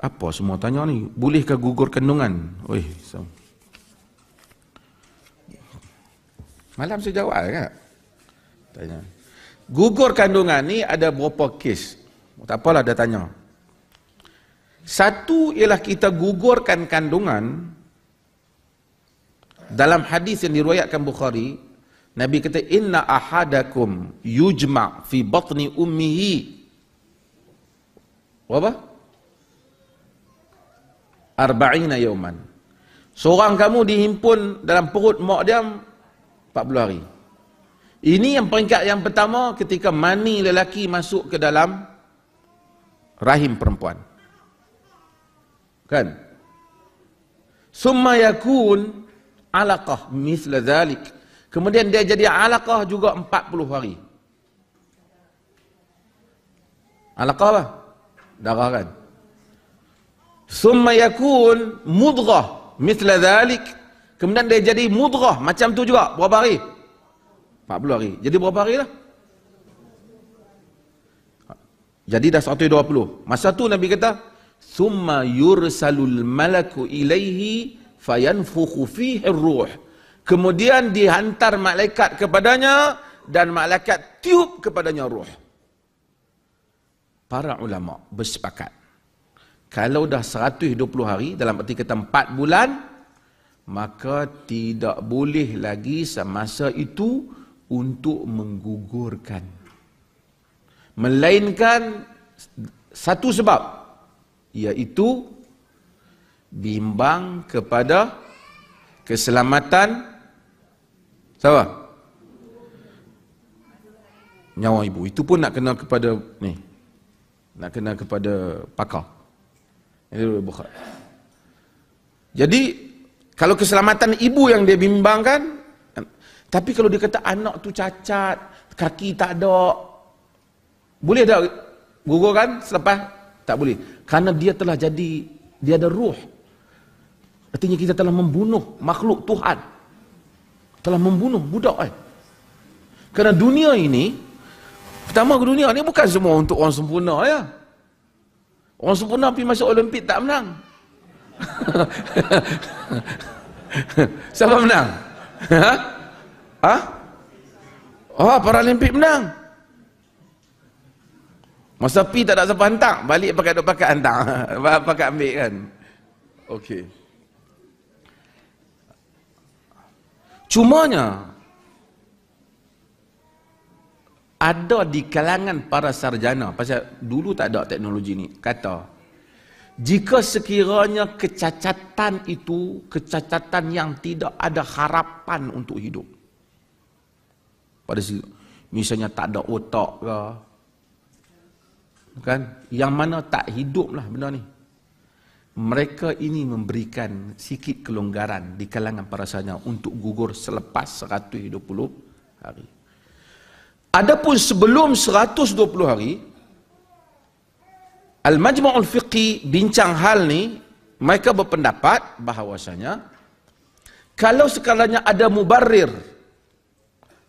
Apa semua tanya ni? Bolehkah gugur kandungan? Oi, so. Malam saya jawab kan? Tanya. Gugur kandungan ni ada berapa kes? Tak apalah dia tanya. Satu ialah kita gugurkan kandungan. Dalam hadis yang diriwayatkan Bukhari, Nabi kata inna ahadakum yujma' fi batni ummihi. Apa? 40 yauman. Seorang kamu dihimpun dalam perut mak dia 40 hari. Ini yang peringkat yang pertama ketika mani lelaki masuk ke dalam rahim perempuan. Kan? Summa yakun alaqah mithla dhalik. Kemudian dia jadi alaqah juga 40 hari. Alaqah apa? Darah kan? Summa yakun mudghah mithla dhalik. Kemudian dia jadi mudghah macam tu juga. Berapa hari? 40 hari. Jadi berapa hari lah? Jadi dah 120. Masa tu Nabi kata, summa yursalul malaku ilaihi fayanfukhu fihi ruh. Kemudian dihantar malaikat kepadanya dan malaikat tiup kepadanya ruh. Para ulama bersepakat, kalau dah 120 hari, dalam arti kata 4 bulan, maka tidak boleh lagi semasa itu untuk menggugurkan. Melainkan satu sebab, iaitu bimbang kepada keselamatan siapa? Nyawa ibu. Itu pun nak kena kepada ni. Nak kena kepada pakar. Jadi kalau keselamatan ibu yang dia bimbangkan, tapi kalau dia kata anak tu cacat, kaki tak ada, boleh tak gugurkan selepas? Tak boleh. Kerana dia telah jadi, dia ada ruh. Artinya kita telah membunuh makhluk Tuhan. Telah membunuh budak. Kerana dunia ini, pertama dunia ini bukan semua untuk orang sempurna ya. Orang sempurna pergi masuk Olimpik tak menang. Siapa menang? Ha? Oh, Paralimpik menang. Masa pi tak ada siapa hantar, balik pakai hantar. Pakai ambil kan. Okey. Cumanya ada di kalangan para sarjana, pasal dulu tak ada teknologi ni, kata jika sekiranya kecacatan itu kecacatan yang tidak ada harapan untuk hidup, pada misalnya tak ada otak ke, kan, yang mana tak hidup lah benda ni, mereka ini memberikan sikit kelonggaran di kalangan para sarjana untuk gugur selepas 120 hari. Adapun sebelum 120 hari, Al-Majmu'ul Fiqhi bincang hal ni, mereka berpendapat bahawasanya kalau sekiranya ada mubarrir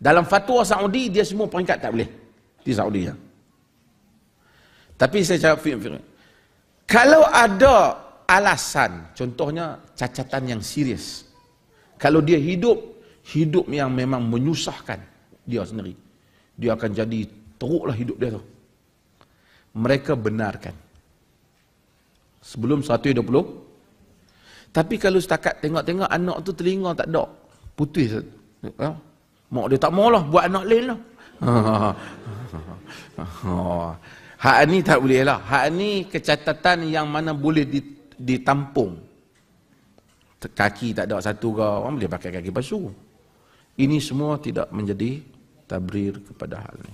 dalam fatwa Saudi, dia semua peringkat tak boleh di Saudi ya. Tapi saya cakap fiqh. Kalau ada alasan, contohnya cacatan yang serius, kalau dia hidup yang memang menyusahkan dia sendiri, dia akan jadi teruklah hidup dia tu, mereka benarkan sebelum 120. Tapi kalau setakat tengok-tengok anak tu telinga tak ada, putih, mak dia tak maulah buat anak lain lah. Hak ni tak boleh lah. Hak ni kecacatan yang mana boleh ditampung. Kaki tak ada satu ke, orang boleh pakai kaki palsu. Ini semua tidak menjadi tabrir kepada hal ni.